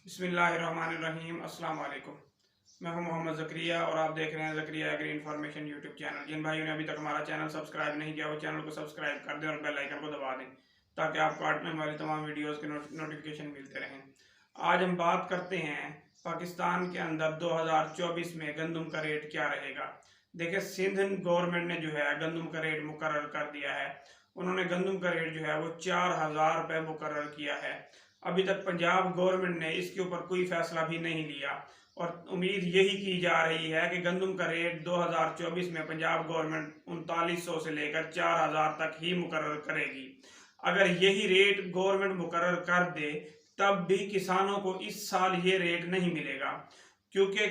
बिस्मिल्लाहिर्रहमानिर्रहीम। अस्सलाम वालेकुम। मैं हूं मोहम्मद ज़करिया और आप देख रहे हैं Zakaria agri information YouTube channel. जिन भाइयों ने अभी तक हमारा चैनल सब्सक्राइब नहीं किया वो चैनल को सब्सक्राइब कर दें और बेल आइकन को दबा दें ताकि आपको आने वाली तमाम वीडियोस के नोटिफिकेशन मिलते रहें। आज हम बात करते हैं पाकिस्तान के अंदर 2024 में गंदम का रेट क्या रहेगा। देखिए, सिंध गवर्नमेंट ने जो है गंदम का रेट मुकर्रर कर दिया है। उन्होंने गंदम का रेट जो है वो 4000 रुपये मुकर्रर किया है। अभी तक पंजाब गवर्नमेंट ने इसके ऊपर कोई फैसला भी नहीं लिया और उम्मीद यही की जा रही है कि गंदम का रेट 2024 में पंजाब गवर्नमेंट 3900 से लेकर 4000 तक ही मुकर्रर करेगी। अगर यही रेट गवर्नमेंट मुकर्रर कर दे तब भी किसानों को इस साल ये रेट नहीं मिलेगा, क्योंकि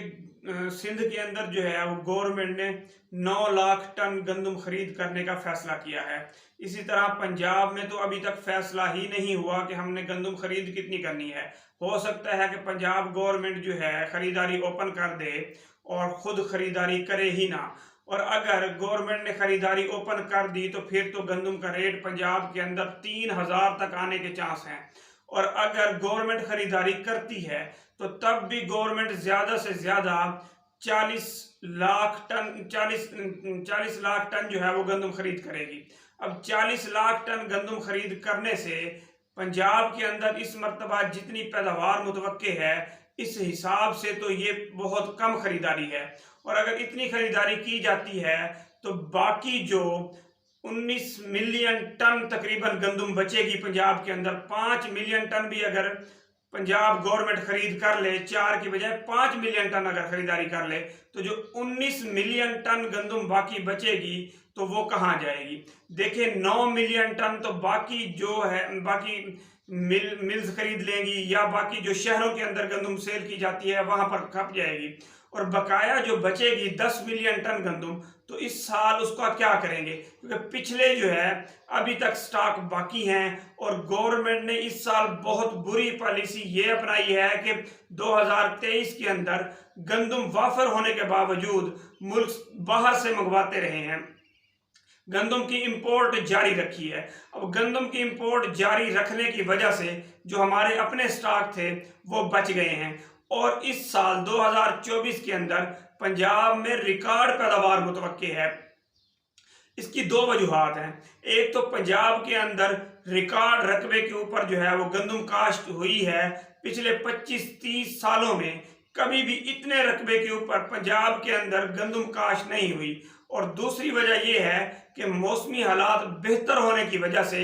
सिंध के अंदर जो है वो गवर्नमेंट ने 9 लाख टन गंदम खरीद करने का फैसला किया है। इसी तरह पंजाब में तो अभी तक फैसला ही नहीं हुआ कि हमने गंदम खरीद कितनी करनी है। हो सकता है कि पंजाब गवर्नमेंट जो है खरीदारी ओपन कर दे और खुद खरीदारी करे ही ना, और अगर गवर्नमेंट ने खरीदारी ओपन कर दी तो फिर तो गंदम का रेट पंजाब के अंदर 3000 तक आने के चांस हैं। और अगर गवर्नमेंट खरीदारी करती है तो तब भी गवर्नमेंट ज्यादा से ज्यादा 40 लाख टन जो है वो गंदम खरीद करेगी। अब 40 लाख टन गंदम खरीद करने से पंजाब के अंदर इस मर्तबा जितनी पैदावार मुतवक्के है इस हिसाब से तो ये बहुत कम खरीदारी है। और अगर इतनी खरीदारी की जाती है तो बाकी जो 19 मिलियन टन तकरीबन गंदम बचेगी पंजाब के अंदर। 5 मिलियन टन भी अगर पंजाब गवर्नमेंट खरीद कर ले, 4 की बजाय 5 मिलियन टन अगर खरीदारी कर ले तो जो 19 मिलियन टन गंदम बाकी बचेगी तो वो कहाँ जाएगी। देखिए, 9 मिलियन टन तो बाकी जो है बाकी मिल्स खरीद लेंगी या बाकी जो शहरों के अंदर गंदम सेल की जाती है वहां पर खप जाएगी, और बकाया जो बचेगी 10 मिलियन टन गंदम तो इस साल उसका क्या करेंगे, क्योंकि पिछले जो है अभी तक स्टॉक बाकी हैं। और गवर्नमेंट ने इस साल बहुत बुरी पॉलिसी ये अपनाई है कि 2023 के अंदर गंदम वाफर होने के बावजूद मुल्क बाहर से मंगवाते रहे हैं, गंदम की इंपोर्ट जारी रखी है। अब गंदम की इंपोर्ट जारी रखने की वजह से जो हमारे अपने स्टॉक थे वो बच गए हैं। और इस साल 2024 के अंदर पंजाब में रिकॉर्ड पैदावार मुतवक्के है। इसकी 2 वजूहात हैं। एक तो पंजाब के अंदर रिकॉर्ड रकबे के ऊपर जो है वो गंदम काश्त हुई है। पिछले 25-30 सालों में कभी भी इतने रकबे के ऊपर पंजाब के अंदर गंदम काश्त नहीं हुई। और दूसरी वजह यह है कि मौसमी हालात बेहतर होने की वजह से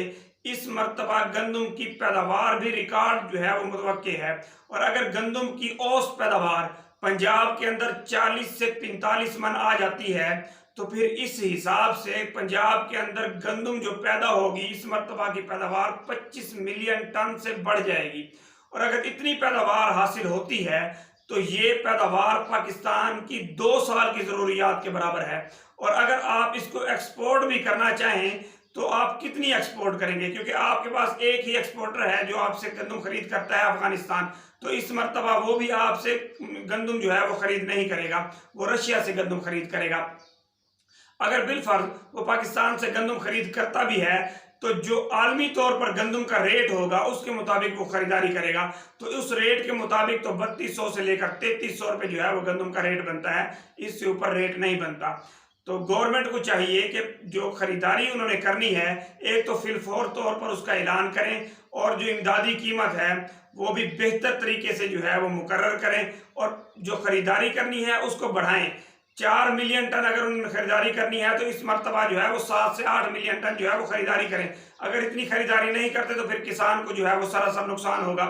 इस मर्तबा गंदम की पैदावार भी रिकॉर्ड जो है वो मुतवक्के है। और अगर गंदम की औसत पैदावार पंजाब के अंदर 40 से 45 मन आ जाती है तो फिर इस हिसाब से पंजाब के अंदर गंदम जो पैदा होगी इस मर्तबा की पैदावार 25 मिलियन टन से बढ़ जाएगी। और अगर इतनी पैदावार हासिल होती है तो ये पैदावार पाकिस्तान की 2 साल की ज़रूरियात के बराबर है। और अगर आप इसको एक्सपोर्ट भी करना चाहें तो आप कितनी एक्सपोर्ट करेंगे, क्योंकि आपके पास एक ही एक्सपोर्टर है जो आपसे गंदम खरीद करता है, अफगानिस्तान। तो इस मर्तबा वो भी आपसे गंदम जो है वो खरीद नहीं करेगा, वो रशिया से गंदम खरीद करेगा। अगर बिलफर्ज वो पाकिस्तान से गंदम खरीद करता भी है तो जो आलमी तौर पर गंदम का रेट होगा उसके मुताबिक वो खरीदारी करेगा। तो उस रेट के मुताबिक तो 3200 से लेकर 3300 रुपये जो है वो गंदम का रेट बनता है, इससे ऊपर रेट नहीं बनता। तो गवर्नमेंट को चाहिए कि जो खरीदारी उन्होंने करनी है एक तो फिलफौर तौर पर उसका ऐलान करें और जो इमदादी कीमत है वो भी बेहतर तरीके से जो है वो मुकर्रर करें और जो खरीदारी करनी है उसको बढ़ाएं। 4 मिलियन टन अगर उन्होंने खरीदारी करनी है तो इस मर्तबा जो है वो 7 से 8 मिलियन टन जो है वो खरीदारी करें। अगर इतनी खरीदारी नहीं करते तो फिर किसान को जो है वो सरासर नुकसान होगा।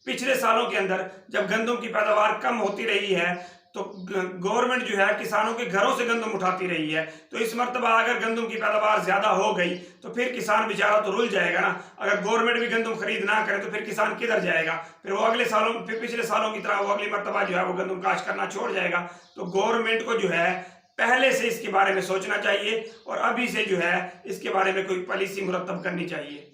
पिछले सालों के अंदर जब गंदम की पैदावार कम होती रही है तो गवर्नमेंट जो है किसानों के घरों से गंदम उठाती रही है। तो इस मर्तबा अगर गंदम की पैदावार ज्यादा हो गई तो फिर किसान बेचारा तो रुल जाएगा ना। अगर गवर्नमेंट भी गंदम खरीद ना करे तो फिर किसान किधर जाएगा, फिर वो अगले सालों फिर पिछले सालों की तरह वो अगली मर्तबा जो है वो गंदम काश्त करना छोड़ जाएगा। तो गवर्नमेंट को जो है पहले से इसके बारे में सोचना चाहिए और अभी से जो है इसके बारे में कोई पॉलिसी मुरतब करनी चाहिए।